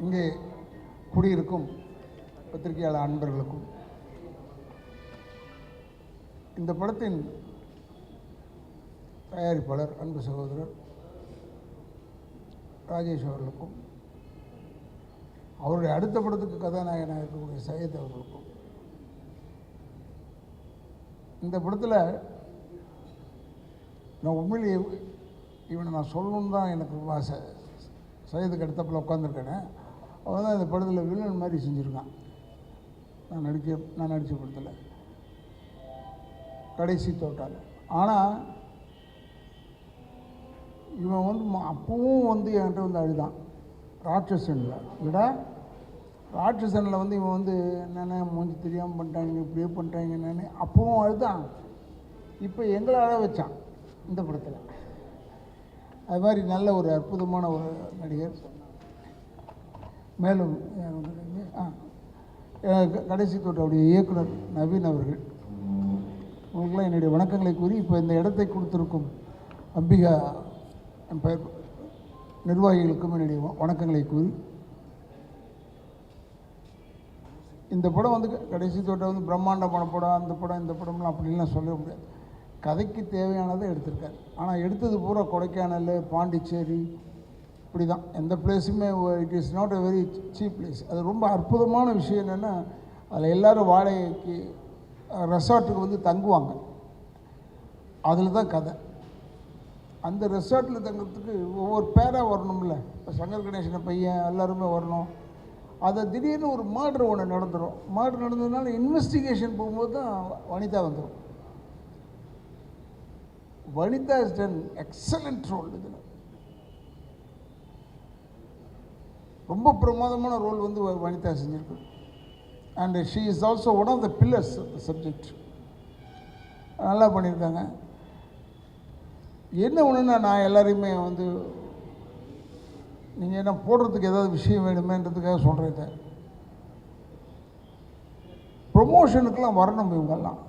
இங்கே குடியிருக்கும் பத்திரிகையாளர் அன்பர்களுக்கும் இந்த படத்தின் தயாரிப்பாளர் அன்பு சகோதரர் ராஜேஷ் அவர்களுக்கும் அவருடைய அடுத்த படத்துக்கு கதாநாயகனாக இருக்கக்கூடிய சையத் அவர்களுக்கும் இந்த படத்தில் நான் உண்மையிலேயே இவனை நான் சொல்லணுன்னு தான் எனக்கு ரொம்ப ஆசை. சையதுக்கு அடுத்தப்பில் உட்காந்துருக்கேனே அவன் தான் இந்த படத்தில் வில்லன் மாதிரி செஞ்சுருக்கான். நான் நடித்த படத்தில் கடைசி தோட்டால். ஆனால் இவன் வந்து அப்பவும் வந்து என்கிட்ட வந்து அழுதான். ராட்சசனில் விட ராட்சசனில் வந்து இவன் வந்து என்னென்ன மூஞ்சி தெரியாமல் பண்ணிட்டாங்க, இப்படியே பண்ணிட்டாங்க என்னென்னு அப்பவும் அழுதான். இப்போ எங்களை அழ வச்சான் இந்த படத்தில். அது மாதிரி நல்ல ஒரு அற்புதமான ஒரு நடிகர். மேலும் கடைசி தோட்டவுடைய இயக்குனர் நவீன் அவர்கள், உங்களுக்கெல்லாம் என்னுடைய வணக்கங்களை கூறி, இப்போ இந்த இடத்தை கொடுத்துருக்கும் அம்பிகா எம்பயர் நிர்வாகிகளுக்கும் என்னுடைய வணக்கங்களை கூறி, இந்த படம் வந்து கடைசி தோட்டம் வந்து பிரம்மாண்டமான படம், அந்த படம் இந்த படம்லாம் அப்படின்லாம் சொல்ல முடியாது. கதைக்கு தேவையானதை எடுத்திருக்காரு. ஆனால் எடுத்தது பூரா கொடைக்கானல், பாண்டிச்சேரி, இப்படி தான். எந்த பிளேஸுமே it is not a very cheap place. அது ரொம்ப அற்புதமான விஷயம் என்னென்னா, அதில் எல்லோரும் வாடகைக்கு ரெசார்ட்டுக்கு வந்து தங்குவாங்க. அதில் தான் கதை. அந்த ரெசார்ட்டில் தங்குறதுக்கு ஒவ்வொரு பேராக வரணும்ல. இப்போ சங்கர் கணேசனை பையன் எல்லாருமே வரணும். அதை திடீர்னு ஒரு மர்டர் ஒன்று நடந்துடும். மர்டர் நடந்ததுனால இன்வெஸ்டிகேஷன் போகும்போது தான் வனிதா வந்துடும். Vanitha is done excellent role. இதில் ரொம்ப பிரமாதமான ரோல் வந்து வனிதா செஞ்சுருக்கு. And she is also one of the pillars of the subject. நல்லா பண்ணியிருக்காங்க. என்ன ஒன்றுன்னா, நான் எல்லாரையுமே வந்து நீங்கள் என்ன போடுறதுக்கு ஏதாவது விஷயம் வேணுமேன்றதுக்காக சொல்கிறேன். ப்ரொமோஷனுக்கெல்லாம் வரணும் இவங்கெல்லாம்.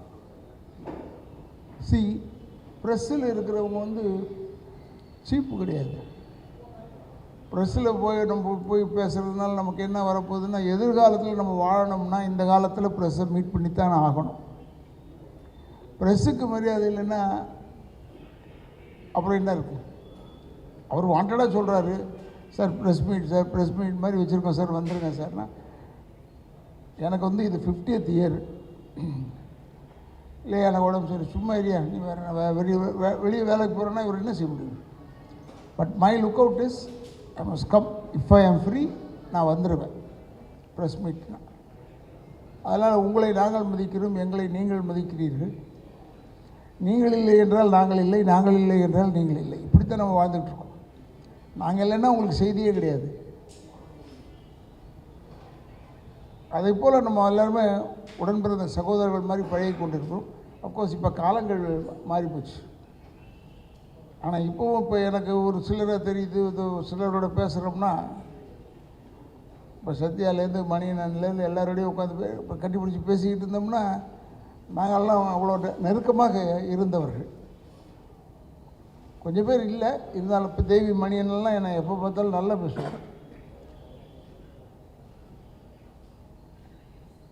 ப்ரெஸ்ஸில் இருக்கிறவங்க வந்து சீப்பு கிடையாது. ப்ரெஸ்ஸில் நம்ம போய் பேசுகிறதுனால நமக்கு என்ன வரப்போகுதுன்னா, எதிர்காலத்தில் நம்ம வாழணும்னா இந்த காலத்தில் ப்ரெஸ்ஸை மீட் பண்ணித்தான் ஆகணும். ப்ரெஸ்ஸுக்கு மரியாதை இல்லைன்னா அப்புறம் என்ன இருக்குது? அவர் வாண்டடாக சொல்கிறாரு, சார் ப்ரெஸ் மீட் மாதிரி வச்சுருக்கோம் சார், வந்துடுங்க சார்னா. எனக்கு வந்து இது 50th இயர் இல்லையா, எனக்கு உடம்பு சரி, சும்மா ஏரியா நீ வெளியே வேலைக்கு போகிறேன்னா இவர் என்ன செய்ய முடியும்? But my look out is I must come. If I ஆம் ஃப்ரீ நான் வந்துடுவேன் ப்ரெஸ் மீட்னா. அதனால் உங்களை நாங்கள் மதிக்கிறோம், எங்களை நீங்கள் மதிக்கிறீர்கள். நீங்கள் இல்லை என்றால் நாங்கள் இல்லை, நாங்கள் இல்லை என்றால் நீங்கள் இல்லை. இப்படித்தான் நம்ம வாழ்ந்துகிட்ருக்கோம். நாங்கள் இல்லைன்னா உங்களுக்கு செய்தியே கிடையாது. அதே போல் நம்ம எல்லாருமே உடன்பிறந்த சகோதரர்கள் மாதிரி பழகி கொண்டிருக்கிறோம். அஃப்கோர்ஸ் இப்போ காலங்கள் மாறிப்போச்சு. ஆனால் இப்போவும் இப்போ எனக்கு ஒரு சிலரை தெரியுது, சிலரோட பேசுகிறோம்னா, இப்போ சத்யாலேருந்து மணியனன்லேருந்து எல்லாரோடையும் உட்காந்து இப்போ கட்டி பிடிச்சி பேசிக்கிட்டு இருந்தோம்னா, நாங்கள்லாம் அவ்வளோ நெருக்கமாக இருந்தவர்கள். கொஞ்சம் பேர் இல்லை, இருந்தாலும் இப்போ தேவி மணியன்லாம் என்னை எப்போ பார்த்தாலும் நல்லா பேசுவாங்க.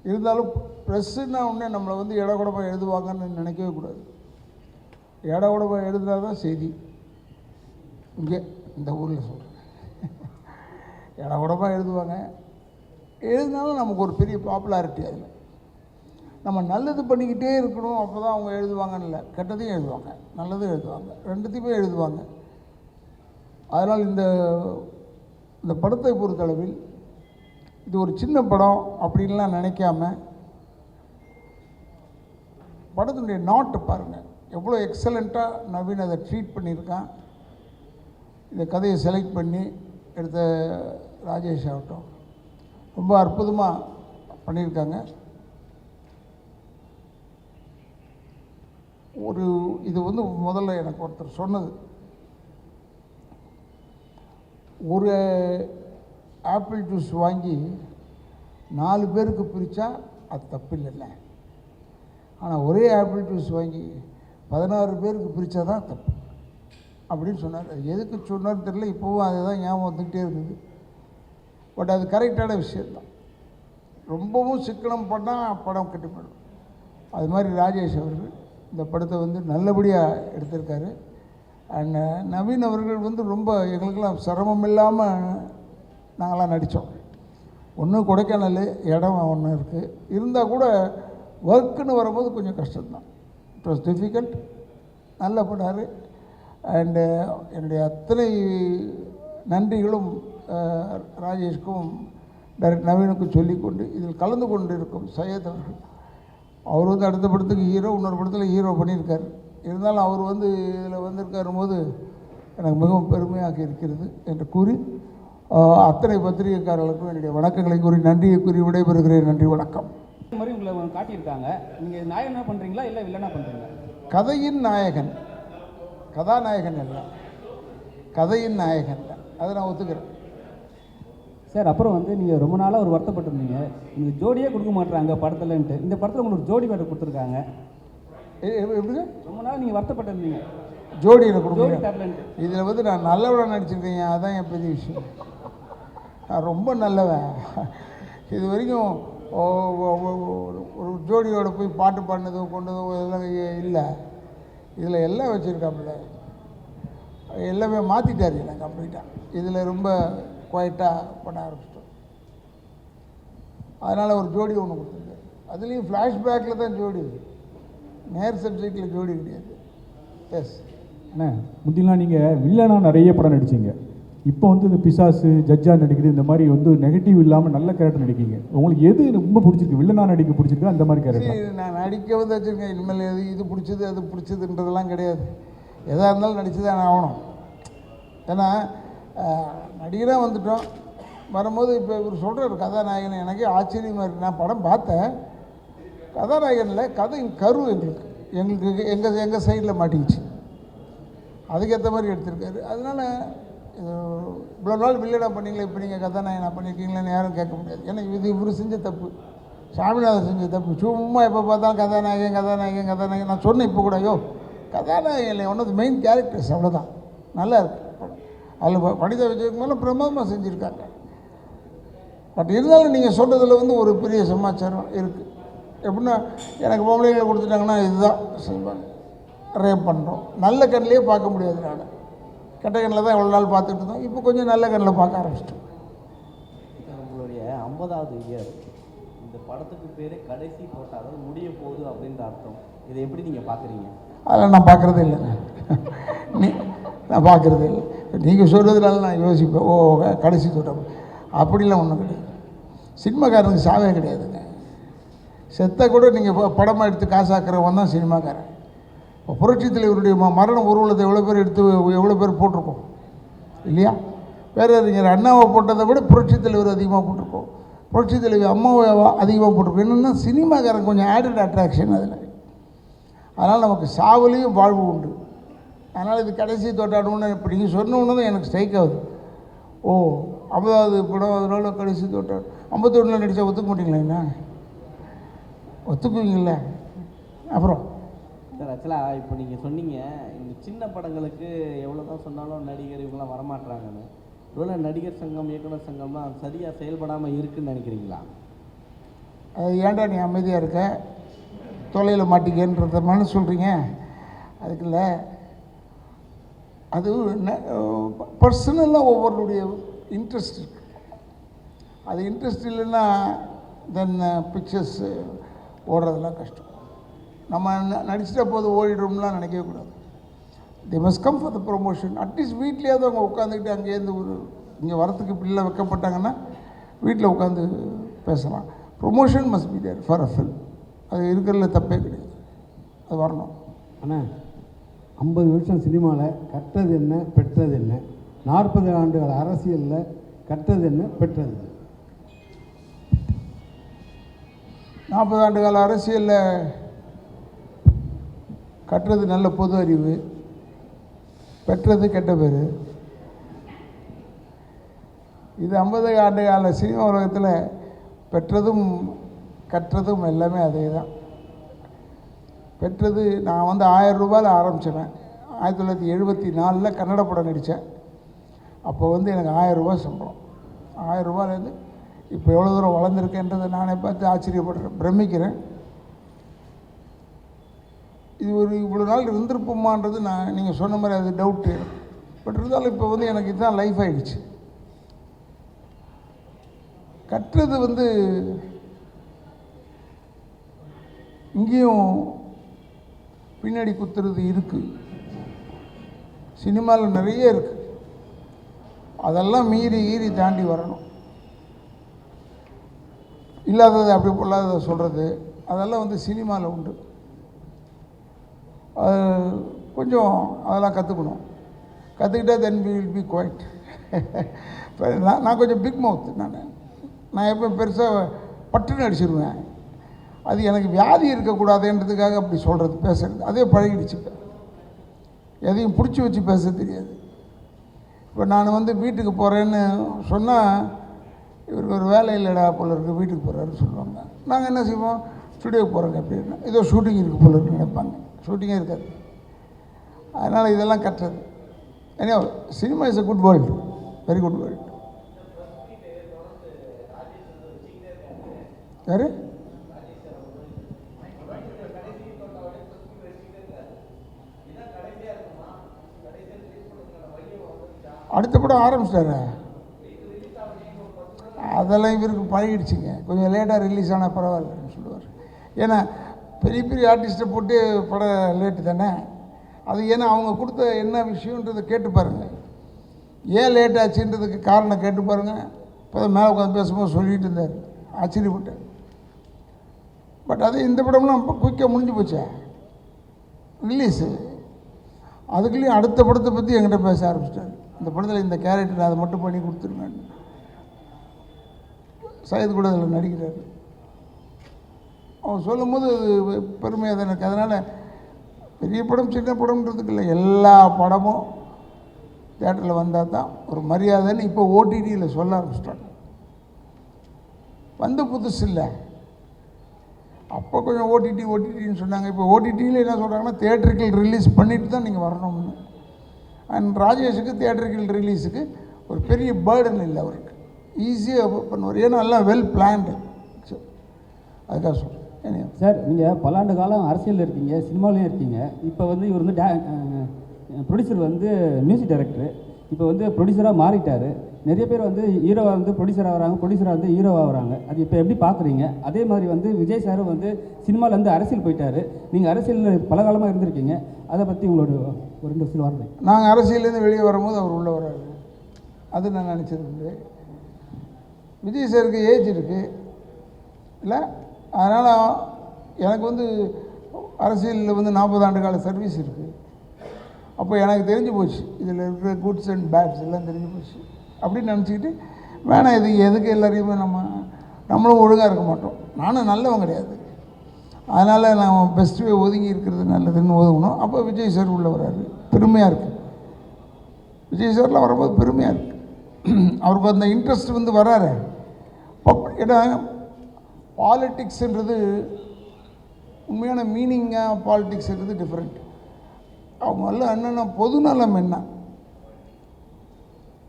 இருந்தாலும் ப்ரெஸ்ஸுன்னா உடனே நம்மளை வந்து இடகுடமாக எழுதுவாங்கன்னு நினைக்கவே கூடாது. இடகுடமாக எழுதுனா தான் செய்தி. இங்கே இந்த ஊரில் சொல்கிறேன், இடகுடமாக எழுதுவாங்க. எழுதினாலும் நமக்கு ஒரு பெரிய பாப்புலாரிட்டி. அதில் நம்ம நல்லது பண்ணிக்கிட்டே இருக்கணும், அப்போ தான் அவங்க எழுதுவாங்கன்னு இல்லை. கெட்டதையும் எழுதுவாங்க, நல்லதும் எழுதுவாங்க, ரெண்டுத்தையுமே எழுதுவாங்க. அதனால் இந்த படத்தை பொறுத்தளவில் இது ஒரு சின்ன படம் அப்படின்லாம் நினைக்காம, படத்தினுடைய நாட்டை பாருங்கள், எவ்வளோ எக்ஸலண்ட்டாக நவீன் அதை ட்ரீட் பண்ணியிருக்கான். இந்த கதையை செலக்ட் பண்ணி எடுத்த ராஜேஷ் ஆகட்டும், ரொம்ப அற்புதமாக பண்ணியிருக்காங்க. இது வந்து முதல்ல எனக்கு ஒருத்தர் சொன்னது, ஒரு ஆப்பிள் ஜூஸ் வாங்கி 4 பேருக்கு பிரித்தா அது தப்பு இல்லைல்ல. ஆனால் ஒரே ஆப்பிள் ஜூஸ் வாங்கி 16 பேருக்கு பிரித்தா தான் தப்பு அப்படின்னு சொன்னார். அது எதுக்கு சொன்னார்னு தெரியல, இப்போவும் அதை தான் ஞாபகம் வந்துக்கிட்டே இருக்குது. பட் அது கரெக்டான விஷயந்தான். ரொம்பவும் சிக்கனம் பண்ணால் படம் கெட்டு போயிடும். அது மாதிரி ராஜேஷ் அவர்கள் இந்த படத்தை வந்து நல்லபடியாக எடுத்திருக்காரு. அண்ட் நவீன் அவர்கள் வந்து ரொம்ப எங்களுக்கெல்லாம் சிரமம் இல்லாமல் நாங்களாம் நடித்தோம். ஒன்று கொடைக்கானல் இடம் ஒன்று இருக்குது, இருந்தால் கூட ஒர்க்குன்னு வரும்போது கொஞ்சம் கஷ்டம்தான். It was difficult. நல்லா பண்ணார். அண்டு என்னுடைய அத்தனை நன்றிகளும் ராஜேஷ்க்கும் டைரக்டர் நவீனுக்கும் சொல்லிக்கொண்டு இதில் கலந்து கொண்டு இருக்கும் சையத் அவர்கள். அவர் வந்து அடுத்த படத்துக்கு ஹீரோ, இன்னொரு படத்தில் ஹீரோ பண்ணியிருக்கார். இருந்தாலும் அவர் வந்து இதில் வந்திருக்காரும் போது எனக்கு மிகவும் பெருமையாக இருக்கிறது என்று கூறி அத்தனை பத்திரிகைக்காரர்களுக்கும் என்னுடைய வணக்கங்களை கூறி நன்றியை கூறி விடைபெறுகிறேன். நன்றி, வணக்கம். இந்த மாதிரி உங்களை காட்டியிருக்காங்க, நீங்கள் நாயகனா பண்ணுறீங்களா இல்லை வில்லனா பண்ணுறீங்களா? கதையின் நாயகன், கதாநாயகன் இல்லை, கதையின் நாயகன். அதை நான் ஒத்துக்கிறேன் சார். அப்புறம் வந்து நீங்கள் ரொம்ப நாளாக ஒரு வருத்தப்பட்டிருந்தீங்க, இந்த ஜோடியே கொடுக்க மாட்டுறாங்க படத்துலன்ட்டு. இந்த படத்தில் உங்களுக்கு ஜோடி வேறு கொடுத்துருக்காங்க. எப்படிங்க? ரொம்ப நாள் நீங்கள் வருத்தப்பட்டிருந்தீங்க ஜோடி எனக்கு கொடுக்க தரலன்ட்டு. இதில் வந்து நான் நல்லவனாக நடிச்சிருக்கேன், அதான் என் பெரிய விஷயம். நான் ரொம்ப நல்லவன். இது வரைக்கும் ஒரு ஜோடியோட போய் பாட்டு பாடினதோ கொண்டதோ இதெல்லாம் இல்லை. இதில் எல்லாம் வச்சுருக்காப்புல, எல்லாமே மாற்றிட்டார் எனக்கு கம்ப்ளீட்டாக. இதில் ரொம்ப குவைட்டாக பண்ண ஆரம்பிச்சிட்டோம். அதனால் ஒரு ஜோடி ஒன்று கொடுத்துருக்காரு. அதுலேயும் ஃப்ளாஷ்பேக்கில் தான் ஜோடி, நேர் சப்ஜெக்டில் ஜோடி கிடையாது. எஸ் அண்ணா, முந்திலாம் நீங்கள் வில்லனாக நிறைய படம் நடிச்சிங்க. இப்போ வந்து இந்த பிசாசு, ஜட்ஜாக நடிக்கிறது, இந்த மாதிரி வந்து நெகட்டிவ் இல்லாமல் நல்ல கேரக்டர் நடிக்கிங்க. உங்களுக்கு எது ரொம்ப பிடிச்சிருக்கு? வில்லனாக நடிக்க பிடிச்சிருக்கா அந்த மாதிரி கேரக்டர்? நான் நடிக்க வந்து வச்சுருக்கேன். இனிமேல் இது பிடிச்சது அது பிடிச்சதுன்றதெல்லாம் கிடையாது. எதாக இருந்தாலும் நடித்து தான் ஆகணும். ஏன்னா நடிகராக வந்துட்டோம். வரும்போது இப்போ இவர் சொல்கிறார் கதாநாயகன், எனக்கே ஆச்சரியமாக இருக்குது. நான் படம் பார்த்தேன், கதாநாயகனில் கதையின் கரு எங்களுக்கு எங்கள் சைடில் மாட்டிக்கிச்சு. அதுக்கேற்ற மாதிரி எடுத்திருக்காரு. அதனால் இவ்வளோ நாள் வில்லனாக பண்ணீங்களே, இப்போ நீங்கள் கதாநாயகனாக பண்ணியிருக்கீங்களேன்னு யாரும் கேட்க முடியாது. ஏன்னா இது இவர் செஞ்ச தப்பு, சாமிநாதன் செஞ்ச தப்பு. சும்மா எப்போ பார்த்தாலும் கதாநாயகன் கதாநாயகன் கதாநாயகன். நான் சொன்னேன் இப்போ கூட, கதாநாயகன் one of the main characters, அவ்வளோதான். நல்லா இருக்குது அதில். வனிதா விஜயகுமார் பிரமாதமாக செஞ்சுருக்காங்க. பட் இருந்தாலும் நீங்கள் சொல்கிறதுல வந்து ஒரு பெரிய சமாச்சாரம் இருக்குது. எப்படின்னா எனக்கு பொம்பளைகளை கொடுத்துட்டாங்கன்னா இதுதான் செய்வாங்க, ரேப் பண்ணுறோம். நல்ல கண்ணிலே பார்க்க முடியாது. நான் கெட்ட கண்ணில் தான் எவ்வளோ நாள் பார்த்துட்டு இருந்தோம். இப்போ கொஞ்சம் நல்ல கண்ணில் பார்க்க ஆரம்பிச்சிட்டோம். உங்களுடைய 50வது இயர், இந்த படத்துக்கு பேர் கடைசி போட்டால், அதாவது முடிய போகுது அப்படின்ற அர்த்தம். இதை எப்படி நீங்கள் பார்க்குறீங்க? அதெல்லாம் நான் பார்க்குறதே இல்லை. நான் பார்க்குறதே இல்லை. நீங்கள் சொல்கிறதுனால நான் யோசிப்பேன், கடைசி தோட்டம் அப்படிலாம் ஒன்றும் கிடையாது. சினிமாக்காரனுக்கு சாவே கிடையாதுங்க. செத்த கூட நீங்கள் படமாக எடுத்து காசாக்குறவன் தான் சினிமாக்காரன். இப்போ புரட்சித் தலைவருடைய மரண ஊர்வலத்தை எவ்வளோ பேர் எடுத்து எவ்வளோ பேர் போட்டிருக்கோம் இல்லையா? பேரறிஞர் அண்ணாவை போட்டதை விட புரட்சித் தலைவர் அதிகமாக போட்டிருக்கோம். புரட்சித் தலைவர் அம்மாவை அதிகமாக போட்டிருக்கோம். என்னென்னா சினிமாக்காரன் கொஞ்சம் ஆடட் அட்ராக்ஷன் அதில். அதனால் நமக்கு சாவுலேயும் வாழ்வு உண்டு. அதனால் இது கடைசி தோட்டாடுன்னு இப்போ நீங்கள் சொன்ன ஒன்று தான் எனக்கு ஸ்ட்ரைக் ஆகுது. 50வது படம், அதனால கடைசி தோட்டாடு. 51 நடித்தா ஒத்துக்க மாட்டீங்களா? என்ன ஒத்துக்குவீங்கள? அப்புறம் சார், ஆக்சுவலாக இப்போ நீங்கள் சொன்னீங்க இந்த சின்ன படங்களுக்கு எவ்வளோ தான் சொன்னாலும் நடிகர் இவங்களாம் வரமாட்டுறாங்கன்னு. ஒருவேளை நடிகர் சங்கம், இயக்குனர் சங்கம்லாம் சரியாக செயல்படாமல் இருக்குதுன்னு நினைக்கிறீங்களா? அது ஏன்டா நீ அமைதியாக இருக்க, தொலையில் மாட்டிக்கன்றத மாதிரி சொல்கிறீங்க. அதுக்கு இல்லை, அது பர்சனலாக ஒவ்வொருடைய இன்ட்ரெஸ்ட் இருக்குது. அது இன்ட்ரெஸ்ட் இல்லைன்னா தென் பிக்சர்ஸ் ஓடுறதெல்லாம் கஷ்டம். நம்ம நடிச்சிட்ட போது ஓடிடும்லாம் நினைக்கவே கூடாது. They must come for the promotion. At least வீட்லேயாவது அவங்க உட்காந்துக்கிட்டு அங்கேருந்து இங்கே வரத்துக்கு பிள்ளை வைக்கப்பட்டாங்கன்னா வீட்டில் உட்காந்து பேசலாம். Promotion must be there for a film. அது இருக்கிறதுல தப்பே கிடையாது, அது வரணும். ஆனால் 50 வருஷம் சினிமாவில் கற்றது என்ன பெற்றது என்ன, 40 ஆண்டுகள் அரசியலில் கற்றது என்ன பெற்றது என்ன? 40 ஆண்டு கால அரசியலில் கற்றது நல்ல பொது அறிவு, பெற்றது கெட்ட பேர். இது 50 ஆண்டு கால சினிமா உலகத்தில் பெற்றதும் கற்றதும் எல்லாமே அதே தான். பெற்றது, நான் வந்து 1000 ரூபாயில் ஆரம்பித்தேன். 1974 கன்னட படம் நடித்தேன். அப்போ வந்து எனக்கு 1000 ரூபா சம்பளம். 1000 ரூபாயிலேருந்து இப்போ எவ்வளோ தூரம் வளர்ந்துருக்கேன்றதை நானே பார்த்து ஆச்சரியப்படுறேன், பிரமிக்கிறேன். இது ஒரு இவ்வளோ நாள் இருந்திருப்போமான்றது நீங்கள் சொன்ன மாதிரி அது டவுட்டு. பட் இருந்தாலும் இப்போ வந்து எனக்கு இதுதான் லைஃப் ஆகிடுச்சு. கட்டுறது இங்கேயும் பின்னாடி குத்துறது இருக்குது, சினிமாவில் நிறைய இருக்குது. அதெல்லாம் மீறி தாண்டி வரணும். இல்லாதது அப்படி பொல்லாததை சொல்கிறது அதெல்லாம் சினிமாவில் உண்டு. கொஞ்சம் அதெல்லாம் கற்றுக்கணும். கற்றுக்கிட்டா then we will be quiet. இப்போ நான் கொஞ்சம் பிக் மவுத். நான் எப்போ பெருசாக பட்டுன்னு அடிச்சிருவேன். அது எனக்கு வியாதி இருக்கக்கூடாதுன்றதுக்காக அப்படி சொல்கிறது, பேசுகிறது. அதே பழகிடுச்சு. எதையும் பிடிச்சி வச்சு பேச தெரியாது. இப்போ நான் வீட்டுக்கு போகிறேன்னு சொன்னால் இவருக்கு ஒரு வேலை இல்லைடா போல இருக்குது, வீட்டுக்கு போகிறாருன்னு சொல்லுவாங்க. நாங்கள் என்ன செய்வோம், ஸ்டுடியோக்கு போகிறோங்க அப்படின்னா ஏதோ ஷூட்டிங் இருக்குது போல இருக்குன்னு நினைப்பாங்க. ஷூட்டிங்கே இருக்காது. அதனால் இதெல்லாம் கட்டுறது. ஏன்னா cinema is a good world, very good world. யார் அடுத்த படம் ஆரம்பிச்சிட்டாரு. அதெல்லாம் இவருக்கு பழகிடுச்சுங்க. கொஞ்சம் லேட்டாக ரிலீஸ் ஆனால் பரவாயில்லன்னு சொல்லுவார். ஏன்னா பெரிய பெரிய ஆர்டிஸ்ட்டை போட்டு படம் லேட்டு தானே. அது ஏன்னா அவங்க கொடுத்த என்ன விஷயன்றதை கேட்டு பாருங்கள். ஏன் லேட் ஆச்சுன்றதுக்கு காரணம் கேட்டு பாருங்கள். இப்போ தான் மேலே உட்காந்து பேசும்போது சொல்லிகிட்டு இருந்தார், ஆச்சரியப்பட்டேன். பட் அது இந்த படம்லாம் குயிக்காக முடிஞ்சு போச்சே ரிலீஸு. அதுக்குள்ளேயும் அடுத்த படத்தை பற்றி என்கிட்ட பேச ஆரம்பிச்சிட்டார். இந்த படத்தில் இந்த கேரக்டர் அதை மட்டும் பண்ணி கொடுத்துருங்க. சையது கூட அதில் நடிக்கிறார். அவன் சொல்லும் போது அது பெருமையாக தான் இருக்குது. அதனால் பெரிய படம் சின்ன படம்ன்றதுக்கு இல்லை, எல்லா படமும் தேட்டரில் வந்தால் தான் ஒரு மரியாதைன்னு இப்போ ஓடிடியில் சொல்ல ஆரம்பிச்சிட்டாங்க. புதுசு இல்லை, அப்போ கொஞ்சம் ஓடிடின்னு சொன்னாங்க. இப்போ ஓடிடியில் என்ன சொல்கிறாங்கன்னா தியேட்டருக்கு ரிலீஸ் பண்ணிட்டு தான் நீங்கள் வரணும்னு. அண்ட் ராஜேஷுக்கு தியேட்டருக்கு ரிலீஸுக்கு ஒரு பெரிய பேர்டன் இல்லை, அவருக்கு ஈஸியாக பண்ணுவார். ஏன்னா எல்லாம் வெல் பிளான்டு. அதுக்காக சொல்கிறேன். சார், நீங்கள் பல ஆண்டு காலம் அரசியலில் இருக்கீங்க, சினிமாவிலையும் இருக்கீங்க. இப்போ இவர் ப்ரொடியூசர் மியூசிக் டைரக்டர். இப்போ ப்ரொடியூசராக மாறிட்டார். நிறைய பேர் ஹீரோவாக ப்ரொடியூசர் ஆகிறாங்க, ப்ரொடியூசராக ஹீரோவாக ஆகிறாங்க. அது இப்போ எப்படி பார்க்குறீங்க? அதே மாதிரி விஜய் சாரும் சினிமாவில் அரசியல் போயிட்டார். நீங்கள் அரசியலில் பல காலமாக இருந்திருக்கீங்க. அதை பற்றி உங்களோட ஒரு 2 சில வார்த்தை. நாங்கள் அரசியலேருந்து வெளியே வரும்போது அவர் உள்ளே வர்றாரு. அது நான் நினச்சது உண்டு. விஜய் சாருக்கு ஏஜ் இருக்குது இல்லை, அதனால் எனக்கு அரசியலில் 40 ஆண்டு கால சர்வீஸ் இருக்குது. அப்போ எனக்கு தெரிஞ்சு போச்சு இதில் இருக்கிற குட்ஸ் அண்ட் பேட்ஸ் எல்லாம் தெரிஞ்சு போச்சு. அப்படின்னு நினச்சிக்கிட்டு வேணாம், இது எதுக்கு எல்லாரையுமே நம்மளும் ஒழுங்காக இருக்க மாட்டோம். நானும் நல்லவன் கிடையாது, அதனால் நான் பெஸ்ட்டுவே ஒதுங்கி இருக்கிறது நல்லதுன்னு ஒதுங்கணும். அப்போ விஜய் சார் உள்ளே வர்றாரு. பெருமையாக இருக்குது. விஜய் சார்லாம் வரும்போது பெருமையாக இருக்குது. அவருக்கு அந்த இன்ட்ரெஸ்ட் வராரு. ஏன்னா பாலிட்டிக்ஸ்ன்றது உண்மையான மீனிங்காக பாலிட்டிக்ஸ்ன்றது டிஃப்ரெண்ட். அவங்க எல்லாம் என்னென்னா பொதுநலம் என்ன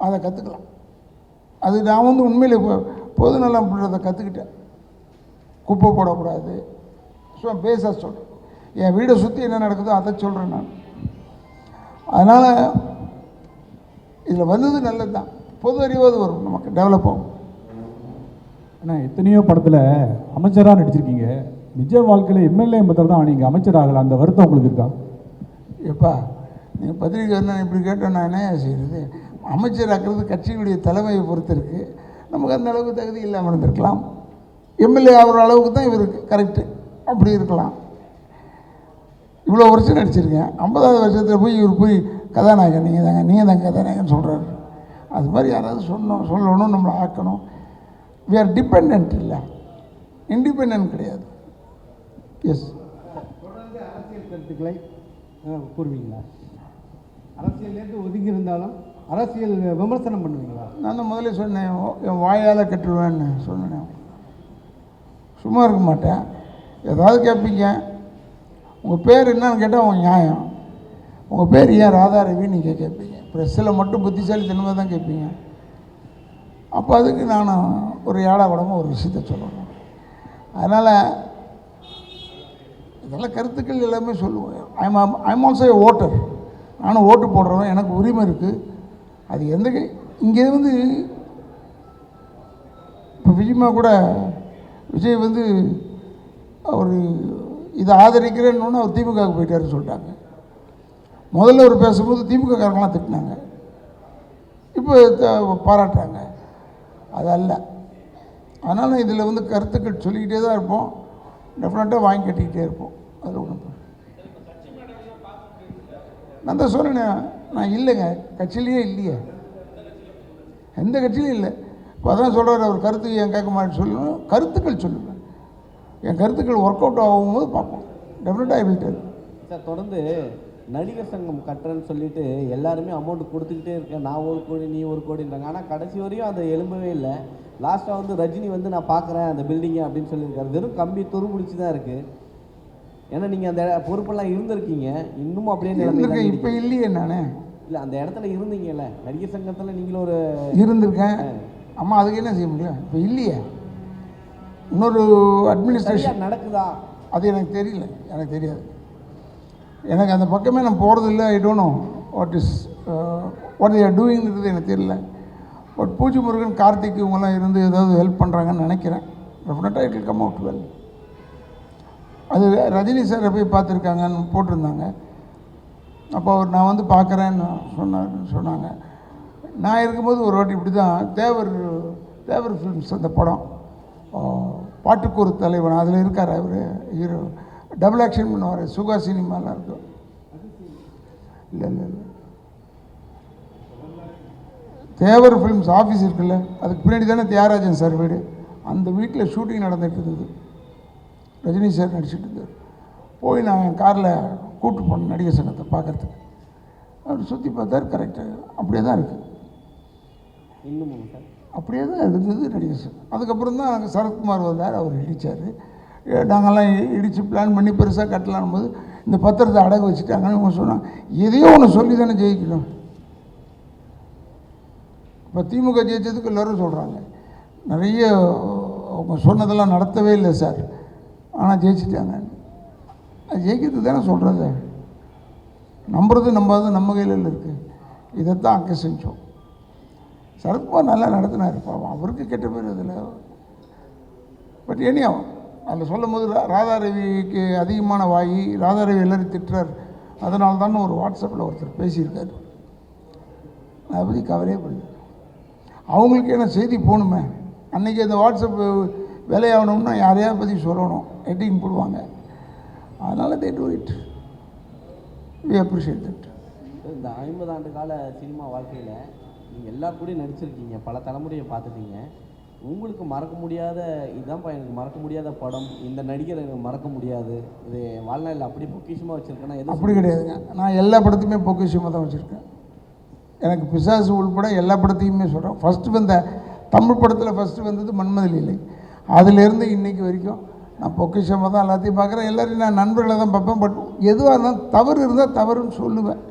அதை கற்றுக்கலாம். அது நான் உண்மையிலே பொதுநலம்ன்றதை கற்றுக்கிட்டேன். குப்பை போடக்கூடாது, ஸோ பேச சொல்கிறேன். என் வீடை சுற்றி என்ன நடக்குதோ அதை சொல்கிறேன் நான். அதனால் இதில் வந்தது நல்லது தான். பொது அறிவாது வரும், நமக்கு டெவலப் ஆகும். ஆனால் எத்தனையோ படத்தில் அமைச்சராக நடிச்சிருக்கீங்க. நிஜ வாழ்க்கையில் எம்எல்ஏ மட்டும் தான் நீங்கள் அமைச்சர் ஆகலை. அந்த வருத்தம் உங்களுக்கு இருக்கா? எப்பா நீங்கள் பத்திரிக்கை என்ன இப்படி கேட்டால் நான் என்ன செய்கிறது? அமைச்சர் ஆக்கிறது கட்சியுடைய தலைமையை பொறுத்து இருக்குது. நமக்கு அந்த அளவுக்கு தகுதி இல்லாமல் இருந்திருக்கலாம். எம்எல்ஏ ஆகிற அளவுக்கு தான் இவருக்கு கரெக்டு, அப்படி இருக்கலாம். இவ்வளோ வருஷம் நடிச்சிருக்கேன். 50வது வருஷத்தில் போய் இவர் போய் கதாநாயகன் நீங்கள் தாங்க கதாநாயகன் சொல்கிறாரு. அது மாதிரி யாராவது சொல்லணும், நம்மளை ஆக்கணும். வி ஆர் டிபெண்ட் இல்லை, இண்டிபெண்ட் கிடையாது. எஸ். தொடர்ந்து அரசியல் கருத்துக்களை கூறுவீங்களா? அரசியல்லேருந்து ஒதுங்கி இருந்தாலும் அரசியல் விமர்சனம் பண்ணுவீங்களா? நான் தான் முதல்ல சொன்னேன், என் வாயால் கட்டுருவேன்னு சொன்னேன். சும்மா இருக்க மாட்டேன். ஏதாவது கேட்பீங்க. உங்கள் பேர் என்னன்னு கேட்டால் உங்கள் நியாயம். உங்கள் பேர் ஏன் ராதாரவி நீங்கள் கேட்பீங்க. ப்ரெஸ்ஸில் மட்டும் புத்திசாலித்தனமாக தான் கேட்பீங்க. அப்போ அதுக்கு நான் ஒரு ஏடாகூடமாக ஒரு விஷயத்த சொல்லணும். அதனால் இதெல்லாம் கருத்துக்கள் எல்லாமே சொல்லுவேன். I'm also A voter. நானும் ஓட்டு போடுறவன், எனக்கு உரிமை இருக்குது. அது எந்த இங்கே வந்து இப்போ விஜயமா கூட விஜய் வந்து அவர் இதை ஆதரிக்கிறேன்னு அவர் திமுகவுக்கு போயிட்டாருன்னு சொல்லிட்டாங்க. முதல்ல அவர் பேசும்போது திமுககாரங்களாம் திட்டினாங்க, இப்போ பாராட்டுறாங்க. அது அல்ல. அதனால் இதில் வந்து கருத்துக்கள் சொல்லிக்கிட்டே தான் இருப்போம், டெஃபினட்டாக வாங்கி கட்டிக்கிட்டே இருப்போம். அதில் ஒன்று நான் தான் சொன்னேன், நான் இல்லைங்க, கட்சியிலேயே இல்லையே, எந்த கட்சியிலையும் இல்லை. இப்போ அதான் சொல்கிறார், அவர் கருத்து என் கேட்க மாட்டேன்னு சொல்லணும், கருத்துக்கள் சொல்லுவேன். என் கருத்துக்கள் ஒர்க் அவுட் ஆகும்போது பார்ப்போம், டெஃபினட்டாக ஐ வில் டெல். சார் தொடர்ந்து நடிகர் சங்கம் கட்டுறேன்னு சொல்லிட்டு எல்லாருமே அமௌண்ட் கொடுத்துக்கிட்டே இருக்கேன், நான் 1 கோடி நீ 1 கோடின்றாங்க. ஆனால் கடைசி வரையும் அதை எழும்பவே இல்லை. லாஸ்ட்டாக வந்து ரஜினி வந்து நான் பார்க்குறேன் அந்த பில்டிங்கை அப்படின்னு சொல்லியிருக்காரு. வெறும் கம்பி துருபிடிச்சி தான் இருக்குது. ஏன்னா நீங்கள் அந்த பொறுப்பெல்லாம் இருந்திருக்கீங்க, இன்னமும் அப்படியே இருந்திருக்கேன். இப்போ இல்லையே நானே. இல்லை அந்த இடத்துல இருந்தீங்கல்ல, நடிகர் சங்கத்தில் நீங்களும் ஒரு இருந்திருக்கேன். அம்மா அதுக்கு என்ன செய்ய முடியும்? இப்போ இல்லையே. இன்னொரு அட்மினிஸ்ட்ரேஷன் நடக்குதா அது எனக்கு தெரியல, எனக்கு தெரியாது. எனக்கு அந்த பக்கமே நான் போகிறதில்ல. I don't know what they are டூயிங்கிறது எனக்கு தெரியல. பட் பூஜை முருகன், கார்த்திக் இவங்கெல்லாம் இருந்து ஏதாவது ஹெல்ப் பண்ணுறாங்கன்னு நினைக்கிறேன். டெஃபினட்டாக it will come out well. அது ரஜினி சாரை போய் பார்த்துருக்காங்கன்னு போட்டிருந்தாங்க. அப்போ அவர் நான் வந்து பார்க்குறேன்னு சொன்னாங்க. நான் இருக்கும்போது ஒரு வாட்டி இப்படி தான் தேவர் ஃபிலிம்ஸ் அந்த படம் பாட்டுக்கு ஒரு தலைவன், அதில் இருக்கார் அவர் ஹீரோ, டபுள் ஆக்ஷன் பண்ணுவார், சுகா சினிமாலாம் இருக்கும். இல்லை இல்லை இல்லை, தேவர் ஃபிலிம்ஸ் ஆஃபீஸ் இருக்குல்ல, அதுக்கு பின்னாடி தானே தியாகராஜன் சார் வீடு. அந்த வீட்டில் ஷூட்டிங் நடந்துகிட்டு இருந்தது, ரஜினி சார் நடிச்சுட்டு இருந்தார். போய் நான் என் காரில் கூப்பிட்டு போனேன் நடிகர் சங்கத்தை பார்க்குறதுக்கு. அவர் சுற்றி பார்த்தார், கரெக்டாக அப்படியே தான் இருக்குது, இன்னும் சார் அப்படியே தான் இருந்தது நடிகர் சங்கம். அதுக்கப்புறம் தான் அங்கே சரத்குமார் வந்தார், அவர் இடித்தார். நாங்கள்லாம் இடித்து பிளான் பண்ணி பெருசாக கட்டலான் போது இந்த பத்திரத்தை அடகு வச்சுட்டாங்கன்னு அவங்க சொன்னாங்க. எதையோ ஒன்று சொல்லி தானே ஜெயிக்கணும். இப்போ திமுக ஜெயிச்சதுக்கு எல்லோரும் சொல்கிறாங்க, நிறைய அவங்க சொன்னதெல்லாம் நடத்தவே இல்லை சார், ஆனால் ஜெயிச்சிட்டாங்க. அது ஜெயிக்கிறது தானே சொல்கிறது. நம்புறது நம்பாது நம்ம கையில் இருக்குது. இதைத்தான் அங்கே செஞ்சோம். சரத்குமார் நல்லா நடத்தினார், பாவம் அவருக்கு கெட்ட பேர் அதில். பட் ஏனியாவும் அதில் சொல்லும் போது ராதாரவிக்கு அதிகமான வாயி, ராதாரவி எல்லோரும் திட்டுறார், அதனால தான் ஒரு வாட்ஸ்அப்பில் ஒருத்தர் பேசியிருக்காரு. அதை பற்றி கவலையே பண்ணல. அவங்களுக்கு என்ன செய்தி போகணுமே, அன்றைக்கி அந்த வாட்ஸ்அப் வேலையாகணும்னா யாரையாவது பற்றி சொல்லணும், ஹெட்டிங் போடுவாங்க. அதனால் they do it, we appreciate that. இந்த 50 ஆண்டு கால சினிமா வாழ்க்கையில் நீங்கள் எல்லாரும் கூட நடிச்சிருக்கீங்க, பல தலைமுறையை பார்த்துட்டீங்க. உங்களுக்கு மறக்க முடியாத, இதுதான்ப்பா எனக்கு மறக்க முடியாத படம், இந்த நடிகர் எனக்கு மறக்க முடியாது, இது வாழ்நாளில் அப்படி பொக்கிஷமாக வச்சுருக்கேன்னா எது? அப்படி கிடையாதுங்க, நான் எல்லா படத்தையுமே பொக்கிஷமாக தான் வச்சுருக்கேன். எனக்கு பிசாசு உள்பட எல்லா படத்தையுமே சொல்கிறேன். ஃபஸ்ட்டு வந்த தமிழ் படத்தில் ஃபஸ்ட்டு வந்தது மன்மத லீலை. அதிலேருந்து இன்றைக்கி வரைக்கும் நான் பொக்கிஷமாக தான் எல்லாத்தையும் பார்க்குறேன். எல்லோரையும் நான் நண்பர்களை தான் பார்ப்பேன். பட் எதுவாக இருந்தாலும் தவறு இருந்தால் தவறுன்னு சொல்லுவேன்.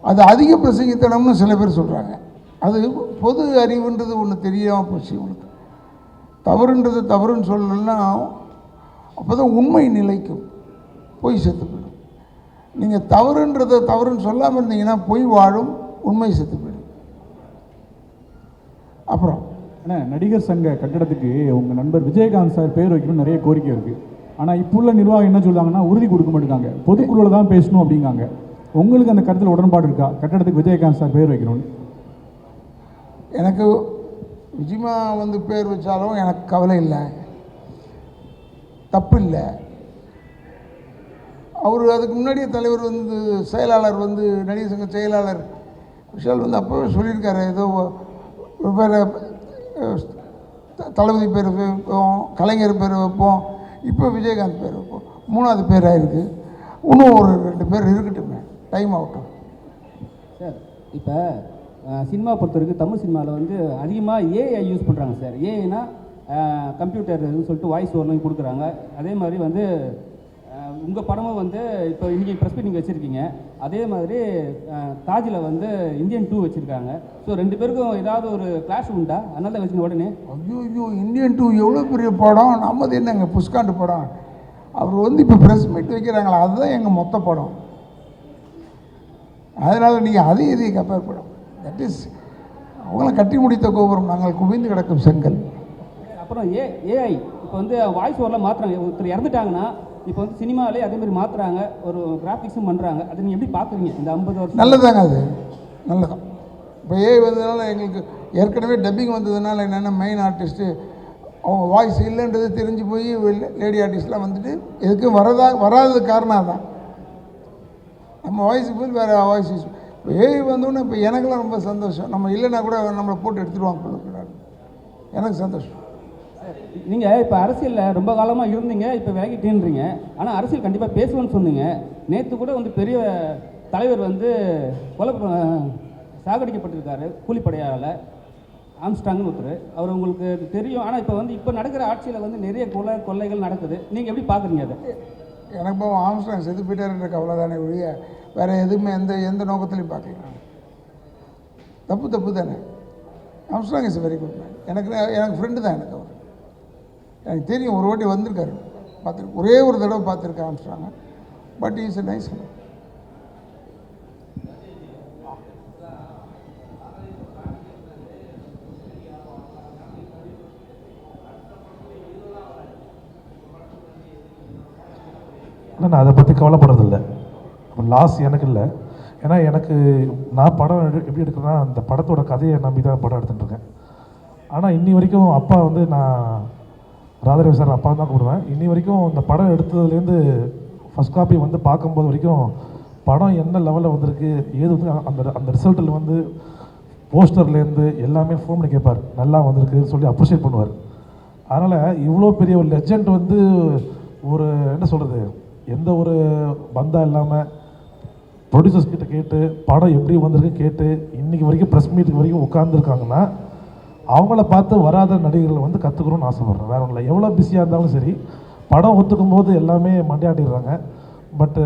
அது அதிக பிரசங்கித்தனம்னு சில பேர் சொல்கிறாங்க. அது பொது அறிவுன்றது ஒன்று தெரியாமல் போச்சு உங்களுக்கு. தவறுன்றது தவறுன்னு சொல்லலைன்னா அப்போ தான் உண்மை நிலைக்கும், பொய் செத்து போயிடும். நீங்கள் தவறுன்றதை தவறுன்னு சொல்லாமல் இருந்தீங்கன்னா பொய் வாழும், உண்மை செத்து போயிடும். அப்புறம் ஆனால் நடிகர் சங்க கட்டடத்துக்கு உங்கள் நண்பர் விஜயகாந்த் சார் பேர் வைக்கணும்னு நிறைய கோரிக்கை இருக்குது. ஆனால் இப்போ உள்ள நிர்வாகம் என்ன சொல்கிறாங்கன்னா உறுதி கொடுக்க மாட்டேங்காங்க, பொதுக்குழுவில் தான் பேசணும் அப்படிங்காங்க. உங்களுக்கு அந்த கருத்தில் உடன்பாடு இருக்கா, கட்டடத்துக்கு விஜயகாந்த் சார் பேர் வைக்கணும்னு? எனக்கு விஜயமா வந்து பேர் வச்சாலும் எனக்கு கவலை இல்லை, தப்பு இல்லை. அவர் அதுக்கு முன்னாடியே தலைவர் வந்து செயலாளர் வந்து நடிகர் சங்க செயலாளர் விஷால் வந்து அப்போவே சொல்லியிருக்காரு, ஏதோ வேறு தளபதி பேர் வைப்போம், கலைஞர் பேர் வைப்போம், இப்போ விஜயகாந்த் பேர் வைப்போம், 3வது பேராக இருக்குது. இன்னும் ஒரு 2 பேர் இருக்கட்டுமே, டைம் ஆகட்டும் சார். இப்போ சினிமா பொறுத்த வரைக்கும் தமிழ் சினிமாவில் வந்து அதிகமாக ஏஐ யூஸ் பண்ணுறாங்க சார். ஏஐனா கம்ப்யூட்டர்னு சொல்லிட்டு வாய்ஸ் ஓவர்லாம் கொடுக்குறாங்க. அதே மாதிரி வந்து உங்கள் படமும் வந்து இப்போ இன்றைக்கி ப்ரெஸ் மீட் நீங்கள் வச்சுருக்கீங்க, அதே மாதிரி தாஜில் வந்து இந்தியன் 2 வச்சுருக்காங்க. ஸோ 2 பேருக்கும் ஏதாவது ஒரு கிளாஷ் உண்டா? அதனால தான் வச்சுங்க உடனே. ஐயோ இந்தியன் 2 எவ்வளோ பெரிய படம், நம்மது என்னங்க புஷ்காண்டு படம். அவர் வந்து இப்போ ப்ரெஸ் மீட் வைக்கிறாங்களா, அதுதான் எங்கள் மொத்த படம். அதனால் நீங்கள் அதையும் இதையும் கம்பேர் பண்ணணும். தட் இஸ் அவங்களாம் கட்டி முடித்த கோபுரம், நாங்கள் குவிந்து கிடக்கும் செங்கல். அப்புறம் ஏஐ இப்போ வந்து வாய்ஸ் ஓவரில் மாற்றுறாங்க. ஒருத்தர் இறந்துட்டாங்கன்னா இப்போ வந்து சினிமாவிலே அதேமாதிரி மாற்றுறாங்க, ஒரு கிராஃபிக்ஸும் பண்ணுறாங்க. அதை நீங்கள் எப்படி பார்க்குறீங்க இந்த 50 வருஷம்? நல்லதாங்க, அது நல்லதான். இப்போ ஏஐ வந்ததுனால எங்களுக்கு ஏற்கனவே டப்பிங் வந்ததுனால என்னென்ன மெயின் ஆர்டிஸ்ட்டு அவங்க வாய்ஸ் இல்லைன்றது தெரிஞ்சு போய் லேடி ஆர்டிஸ்ட்லாம் வந்துட்டு எதுக்கும் வராதது காரணம் தான். நம்ம வாய்ஸுக்கு போய் வேறு வாய்ஸ் யூஸ். இப்போ ஏஐ வந்தோன்னே இப்போ எனக்கெல்லாம் ரொம்ப சந்தோஷம். நம்ம இல்லைன்னா கூட நம்மளை போட்டு எடுத்துருவாங்க, எனக்கு சந்தோஷம். நீங்கள் இப்போ அரசியலில் ரொம்ப காலமாக இருந்தீங்க, இப்போ விலகிட்டேன்றீங்க. ஆனால் அரசியல் கண்டிப்பாக பேசுவேன்னு சொன்னீங்க. நேற்று கூட வந்து பெரிய தலைவர் வந்து சாகடிக்கப்பட்டிருக்காரு கூலிப்படையால், ஆம்ஸ்டாங்னு ஒருத்தர். அவர் உங்களுக்கு தெரியும். ஆனால் இப்போ நடக்கிற ஆட்சியில் வந்து நிறைய கொள்ளைகள் நடக்குது. நீங்கள் எப்படி பார்க்குறீங்க அதை? எனக்கு இப்போ ஆம்ஸ்டாங் செத்து போயிட்டாருன்ற கவலை தானே ஒழிய வேறு எதுவுமே எந்த நோக்கத்துலையும் பார்க்கலாம். தப்பு தானே. Armstrong is very good man. எனக்கு ஃப்ரெண்டு தான். எனக்கு தெரியும், ஒரு வாட்டி வந்திருக்காரு, பார்த்துருக்கு, ஒரே ஒரு தடவை பார்த்துருக்கேன் ஆம்ஸ்டாங்க. But is a nice man. நான் அதை பற்றி கவலைப்படுறதில்லை. லாஸ் எனக்கு இல்லை. ஏன்னா நான் படம் எப்படி எடுக்கிறேன்னா அந்த படத்தோட கதையை நம்பி தான் படம் எடுத்துட்டுருக்கேன். ஆனால் இன்னி வரைக்கும் அப்பா வந்து நான் ராதாரவி சார் அப்பா தான் கூப்பிடுவேன். இன்னி வரைக்கும் இந்த படம் எடுத்ததுலேருந்து ஃபஸ்ட் காப்பி வந்து பார்க்கும்போது வரைக்கும் படம் என்ன லெவலில் வந்திருக்கு, ஏது வந்து அந்த ரிசல்ட்டில் வந்து போஸ்டர்லேருந்து எல்லாமே ஃபோன் பண்ணி கேட்பார், நல்லா வந்திருக்குன்னு சொல்லி அப்ரிஷியேட் பண்ணுவார். அதனால் இவ்வளோ பெரிய ஒரு லெஜண்ட் வந்து ஒரு என்ன சொல்கிறது, எந்த ஒரு பந்தா இல்லாமல் ப்ரொடியூசர்ஸ் கிட்ட கேட்டு படம் எப்படி வந்திருக்கு கேட்டு இன்றைக்கி வரைக்கும் ப்ரெஸ் மீட்டுக்கு வரைக்கும் உட்காந்துருக்காங்கன்னா அவங்கள பார்த்து வராத நடிகர்களை வந்து கற்றுக்கணும்னு ஆசைப்பட்றேன். வேறு ஒன்றில் எவ்வளோ பிஸியாக இருந்தாலும் சரி, படம் ஒத்துக்கும் போது எல்லாமே மண்டையாட்டிடுறாங்க. பட்டு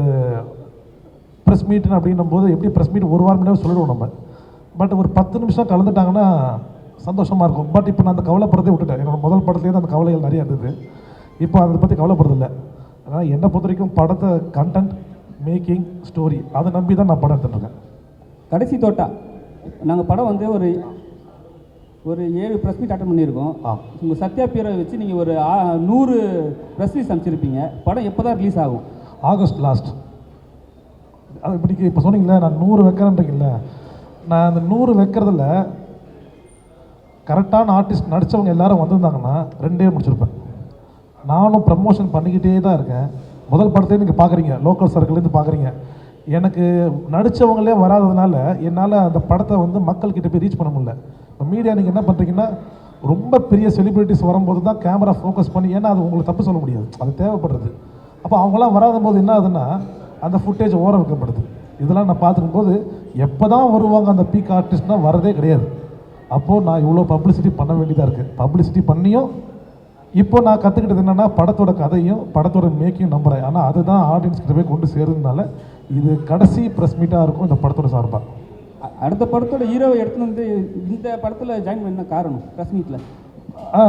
ப்ரெஸ் மீட்டுன்னு அப்படின்னும் போது எப்படி ப்ரெஸ் மீட் ஒரு வாரம் முன்னாடி சொல்லிடுவோம் நம்ம. பட் ஒரு 10 நிமிஷம் கலந்துட்டாங்கன்னா சந்தோஷமாக இருக்கும். பட் இப்போ நான் அந்த கவலைப்படுறதே விட்டுட்டேன். என்னோடய முதல் படத்துலேருந்து அந்த கவலைகள் நிறையா இருந்தது. இப்போ அதை பற்றி கவலைப்படுறதில்லை. அதனால் என்னை பொறுத்த வரைக்கும் படத்தை கண்டென்ட் மேக்கிங் ஸ்டோரி அதை நம்பி தான் நான் படம் எடுத்துட்டுருக்கேன். கடைசி தோட்டா நாங்கள் படம் வந்து ஒரு 7 ப்ரெஸ் மீட் அட்டன் பண்ணியிருக்கோம். உங்கள் சத்யா பியரை வச்சு நீங்கள் ஒரு 100 ப்ரெஸ் மீட் அமைச்சிருப்பீங்க. படம் எப்போ தான் ரிலீஸ் ஆகும்? August last. அது இப்போ சொன்னீங்களே நான் 100 வைக்கிறேன்றீங்கள, நான் அந்த 100 வைக்கிறதுல கரெக்டான ஆர்டிஸ்ட் நடித்தவங்க எல்லாரும் வந்திருந்தாங்கன்னா 2 முடிச்சிருப்பேன். நானும் ப்ரமோஷன் பண்ணிக்கிட்டே தான் இருக்கேன். முதல் படத்தையும் நீங்கள் பார்க்குறீங்க, லோக்கல் சர்க்கிள்லேருந்து பார்க்குறீங்க. எனக்கு நடித்தவங்களே வராததுனால என்னால் அந்த படத்தை வந்து மக்கள்கிட்ட போய் ரீச் பண்ண முடியல. இப்போ மீடியா நீங்கள் என்ன பண்ணுறீங்கன்னா ரொம்ப பெரிய செலிப்ரிட்டிஸ் வரும்போது தான் கேமரா ஃபோக்கஸ் பண்ணி, ஏன்னா அது உங்களுக்கு தப்பு சொல்ல முடியாது, அது தேவைப்படுறது. அப்போ அவங்களாம் வராத போது என்ன ஆகுதுன்னா அந்த ஃபுட்டேஜ் ஓர வைக்கப்படுது. இதெல்லாம் நான் பார்த்துக்கும் போது எப்போ தான் வருவாங்க அந்த பீக் ஆர்டிஸ்ட்னால் வரதே கிடையாது. அப்போது நான் இவ்வளோ பப்ளிசிட்டி பண்ண வேண்டியதாக இருக்குது. பப்ளிசிட்டி பண்ணியும் இப்போ நான் கற்றுக்கிட்டது என்னென்னா படத்தோட கதையும் படத்தோட மேக்கியும் நம்புகிறேன். ஆனால் அதுதான் ஆடியன்ஸ் கிட்ட போய் கொண்டு சேருறதுனால இது கடைசி ப்ரெஸ் மீட்டாக இருக்கும் இந்த படத்தோட சார்பாக. அடுத்த படத்தோட ஹீரோவை எடுத்துன்னு வந்து இந்த படத்தில் ஜாயின் பண்ண காரணம் ப்ரெஸ் மீட்டில்?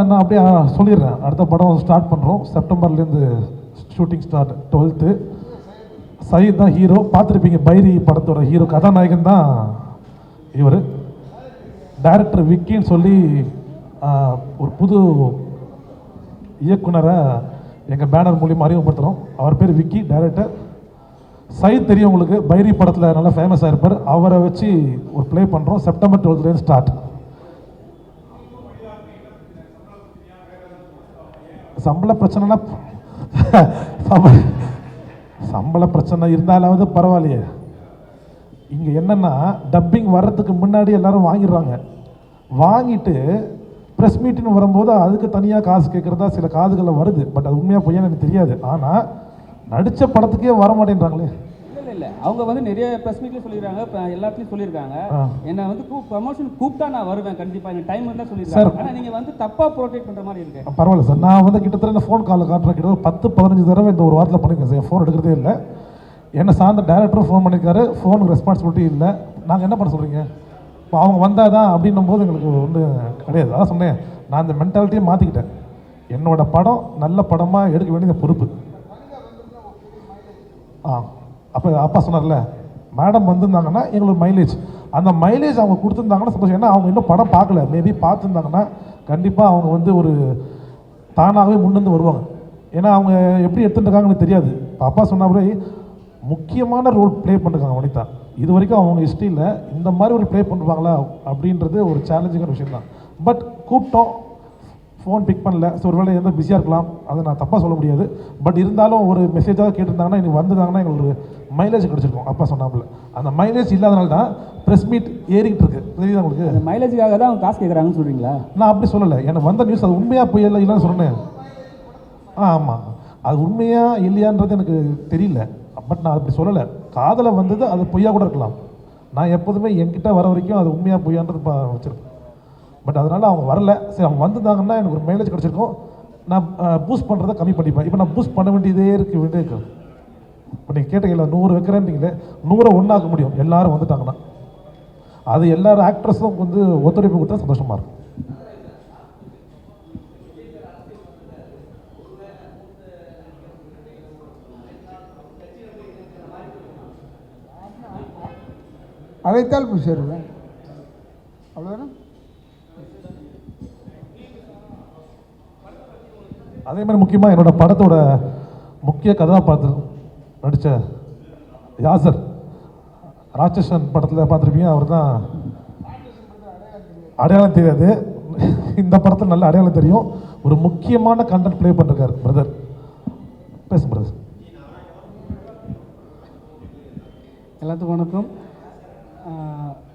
நான் அப்படியே சொல்லிடுறேன். அடுத்த படம் ஸ்டார்ட் பண்ணுறோம். செப்டம்பர்லேருந்து ஷூட்டிங் ஸ்டார்ட். 12th சயீத் தான் ஹீரோ. பார்த்துருப்பீங்க பைரி படத்தோட ஹீரோ கதாநாயகன் தான் இவர். டைரக்டர் விக்கின்னு சொல்லி ஒரு புது இயக்குனரை எங்கள் பேனர் மூலியமாக அறிமுகப்படுத்துகிறோம். அவர் பேர் விக்கி, டைரக்டர். சயீத் தெரியும் உங்களுக்கு, பைரி படத்தில் நல்லா ஃபேமஸாக இருப்பார். அவரை வச்சு ஒரு ப்ளே பண்ணுறோம். September 12th start. சம்பள பிரச்சனைனா சம்பள பிரச்சனை இருந்தாலாவது பரவாயில்லையே. இங்கே என்னென்னா டப்பிங் வர்றதுக்கு முன்னாடி எல்லோரும் வாங்கிடுறாங்க. வாங்கிட்டு ப்ரெஸ் மீட்டுன்னு வரும்போது அதுக்கு தனியாக காசு கேட்குறதா சில காதுகளில் வருது. பட் அது உண்மையாக பொய்யான்னு எனக்கு தெரியாது. ஆனால் நடித்த படத்துக்கே வர மாட்டேன்றாங்களே. இல்லை இல்லை, அவங்க வந்து நிறைய ப்ரெஸ் மீட்லேயும் சொல்லியிருக்காங்க, இப்போ எல்லாத்துலேயும் சொல்லியிருக்காங்க. என்னை வந்து ப்ரமோஷன் கூப்பிட்டா நான் வருவேன் கண்டிப்பாக, எனக்கு டைம் இருந்தால் சொல்லியிருக்காங்க. ஆனால் நீங்கள் வந்து தப்பாக ப்ரொடெக்ட் பண்ணுற மாதிரி இருக்கு. பரவாயில்ல சார், நான் வந்து கிட்டத்தட்ட இந்த ஃபோன் காலில் காட்டுறேன், கிட்ட 10-15 தடவை இந்த ஒரு வாரத்தில் பண்ணியிருக்கேன் சார். ஃபோன் எடுக்கிறதே இல்லை. என்னை சார்ந்த டேரக்டரும் ஃபோன் பண்ணியிருக்காரு, ஃபோனுக்கு ரெஸ்பான்சிபிலிட்டி இல்லை. நாங்கள் என்ன பண்ண சொல்கிறீங்க? இப்போ அவங்க வந்தால் தான் அப்படின்னும் போது எங்களுக்கு வந்து கிடையாது. அதான் சொன்னேன், நான் அந்த மென்டாலிட்டியை மாற்றிக்கிட்டேன். என்னோட படம் நல்ல படமாக எடுக்க வேண்டிய பொறுப்பு. அப்போ அப்பா சொன்னார்ல, மேடம் வந்திருந்தாங்கன்னா எங்களுக்கு மைலேஜ், அந்த மைலேஜ் அவங்க கொடுத்துருந்தாங்கன்னா சப்போஸ், ஏன்னா அவங்க இன்னும் படம் பார்க்கல, மேபி பார்த்துருந்தாங்கன்னா கண்டிப்பாக அவங்க வந்து ஒரு தானாகவே முன்னிருந்து வருவாங்க. ஏன்னா அவங்க எப்படி எடுத்துட்டு இருக்காங்கன்னு தெரியாது. இப்போ அப்பா சொன்னாலே முக்கியமான ரோல் ப்ளே பண்ணிருக்காங்க வனிதா. இது வரைக்கும் அவங்க ஹிஸ்ட்ரியில் இந்த மாதிரி ஒரு ப்ளே பண்ணுவாங்களா அப்படின்றது ஒரு சேலஞ்சிங்கான விஷயம் தான். பட் கூப்பிட்டோம், ஃபோன் பிக் பண்ணல. ஸோ ஒரு வேளை எந்த பிஸியாக இருக்கலாம், அதை நான் தப்பாக சொல்ல முடியாது. பட் இருந்தாலும் ஒரு மெசேஜாக கேட்டிருந்தாங்கன்னா, இன்னைக்கு வந்திருந்தாங்கன்னா எங்களுக்கு ஒரு மைலேஜ் கிடச்சிருக்கும். அப்பா சொன்னாப்புல அந்த மைலேஜ் இல்லாதனால தான் ப்ரெஸ் மீட் ஏறிக்கிட்டு இருக்கு. தெரியுதா உங்களுக்கு? அந்த மைலேஜுக்காக தான் அவங்க காசு கேட்குறாங்கன்னு சொல்கிறீங்களா? நான் அப்படி சொல்லலை, எனக்கு வந்த நியூஸ் அது உண்மையாக போய் இல்லைன்னு சொன்னேன். ஆமாம், அது உண்மையா இல்லையான்றது எனக்கு தெரியல. பட் நான் அப்படி சொல்லலை. காதலை வந்தது அது பொய்யா கூட இருக்கலாம். நான் எப்போதுமே என்கிட்ட வர வரைக்கும் அது உண்மையாக பொய்யான்றது வச்சுருப்பேன். பட் அதனால் அவங்க வரல. சரி, அவங்க வந்திருந்தாங்கன்னா எனக்கு ஒரு மைலேஜ் கிடச்சிருக்கும். நான் பூஸ்ட் பண்ணுறதை கம்மி பண்ணிப்பேன். இப்போ நான் பூஸ்ட் பண்ண வேண்டியதே இருக்கு. இப்போ நீங்கள் கேட்டீங்களா 100 வைக்கிறேன்னீங்களே, 100 ஒன்றாக்க முடியும் எல்லாரும் வந்துட்டாங்கன்னா. அது எல்லாரும் ஆக்ட்ரஸும் வந்து ஒத்துழைப்பு கொடுத்தா சந்தோஷமாக இருக்கும். அழைத்தால் போய் சேருவேன், அவ்வளோதானே. அதே மாதிரி முக்கியமாக என்னோட படத்தோட முக்கிய கதாபாத்திரம் நடித்த யாசர், ராட்சசன் படத்தில் பார்த்துருப்பீங்க. அவர் தான் அடையாளம் தெரியாது, இந்த படத்தில் நல்ல அடையாளம் தெரியும். ஒரு முக்கியமான கண்டென்ட் ப்ளே பண்ணிருக்காரு பிரதர். பேசுங்க பிரதர். எல்லாத்துக்கும் வணக்கம்.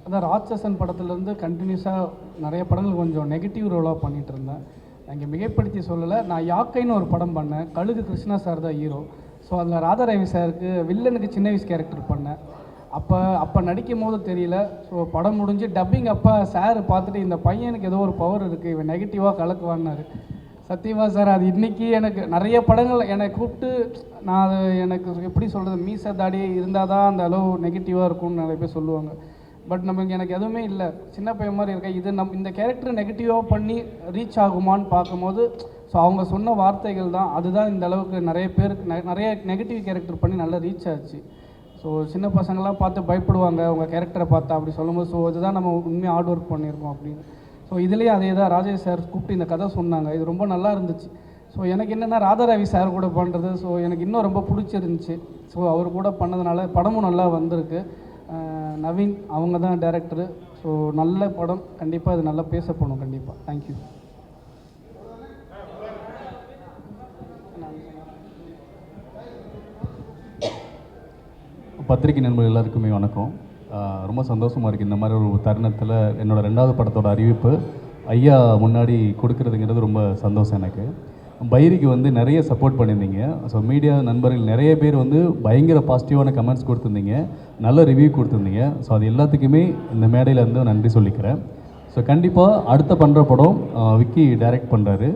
அதான் ராட்சசன் படத்துலேருந்து கண்டினியூஸாக நிறைய படங்கள் கொஞ்சம் நெகட்டிவ் ரோலாக பண்ணிகிட்டு இருந்தேன். இங்கே மிகைப்படுத்தி சொல்லலை, நான் யாக்கைன்னு ஒரு படம் பண்ணேன். கழுகு கிருஷ்ணா சார் தான் ஹீரோ. ஸோ அதில் ராதாரவி சாருக்கு வில்லனுக்கு சின்ன வயசு கேரக்டர் பண்ணேன். அப்போ நடிக்கும் போது தெரியல. ஸோ படம் முடிஞ்சு டப்பிங் அப்போ சார் பார்த்துட்டு இந்த பையனுக்கு ஏதோ ஒரு பவர் இருக்குது, இவன் நெகட்டிவாக கலக்குவான்னாரு. சத்தியமாக சார், அது இன்றைக்கி எனக்கு நிறைய படங்கள் என்னை கூப்பிட்டு நான் அது எனக்கு எப்படி சொல்கிறது, மீசை தாடி இருந்தால் தான் அந்த அளவு நெகட்டிவாக இருக்கும்னு நிறைய பேர் சொல்லுவாங்க. பட் நமக்கு எனக்கு எதுவுமே இல்லை, சின்ன பையன் மாதிரி இருக்கேன். இது இந்த கேரக்டர் நெகட்டிவாக பண்ணி ரீச் ஆகுமான்னு பார்க்கும்போது ஸோ அவங்க சொன்ன வார்த்தைகள் தான், அதுதான் இந்த அளவுக்கு நிறைய பேருக்கு நிறைய நெகட்டிவ் கேரக்டர் பண்ணி நல்லா ரீச் ஆச்சு. ஸோ சின்ன பசங்களாம் பார்த்து பயப்படுவாங்க உங்கள் கேரக்டரை பார்த்தா அப்படி சொல்லும்போது. ஸோ இதுதான் நம்ம உண்மையாக ஹார்ட் ஒர்க் பண்ணியிருக்கோம் அப்படின்னு. ஸோ இதுலேயே அதே தான் ராஜேஷ் சார் கூப்பிட்டு இந்த கதை சொன்னாங்க, இது ரொம்ப நல்லா இருந்துச்சு. ஸோ எனக்கு என்னென்னா ராதாரவி சார் கூட பண்ணுறது ஸோ எனக்கு இன்னும் ரொம்ப பிடிச்சிருந்துச்சி. ஸோ அவர் கூட பண்ணதுனால படமும் நல்லா வந்திருக்கு. நவீன் அவங்க தான் டைரக்டரு. ஸோ நல்ல படம், கண்டிப்பாக இது நல்லா பேசப்படும் கண்டிப்பாக. தேங்க்யூ. பத்திரிகை நண்பர்கள் எல்லாருக்குமே வணக்கம். ரொம்ப சந்தோஷமாக இருக்குது இந்த மாதிரி ஒரு தருணத்தில் என்னோடய 2வது படத்தோட அறிவிப்பு ஐயா முன்னாடி கொடுக்குறதுங்கிறது ரொம்ப சந்தோஷம் எனக்கு. பைரிக்கு வந்து நிறைய சப்போர்ட் பண்ணியிருந்தீங்க. ஸோ மீடியா நண்பர்கள் நிறைய பேர் வந்து பயங்கர பாசிட்டிவான கமெண்ட்ஸ் கொடுத்துருந்தீங்க, நல்ல ரிவ்யூ கொடுத்துருந்தீங்க. ஸோ அது எல்லாத்துக்குமே இந்த மேடையில் இருந்து நன்றி சொல்லிக்கிறேன். ஸோ கண்டிப்பாக அடுத்த பண்ணுற படம் விக்கி டைரக்ட் பண்ணுறாரு.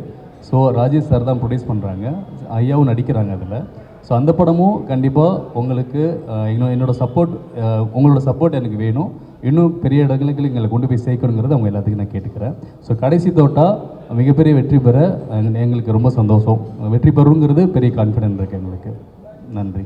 ஸோ ராஜேஷ் சார் தான் ப்ரொடியூஸ் பண்ணுறாங்க, ஐயாவும் நடிக்கிறாங்க அதில். ஸோ அந்த படமும் கண்டிப்பாக உங்களுக்கு என்னோட சப்போர்ட், உங்களோட சப்போர்ட் எனக்கு வேணும். இன்னும் பெரிய இடங்களுக்கு எங்களை கொண்டு போய் சேர்க்கணுங்கிறது அவங்க எல்லாத்துக்கும் நான் கேட்டுக்கிறேன். ஸோ கடைசி தோட்டா மிகப்பெரிய வெற்றி பெற எங்களுக்கு ரொம்ப சந்தோஷம். வெற்றி பெறுங்கிறது பெரிய கான்ஃபிடென்ட் இருக்குது எங்களுக்கு. நன்றி.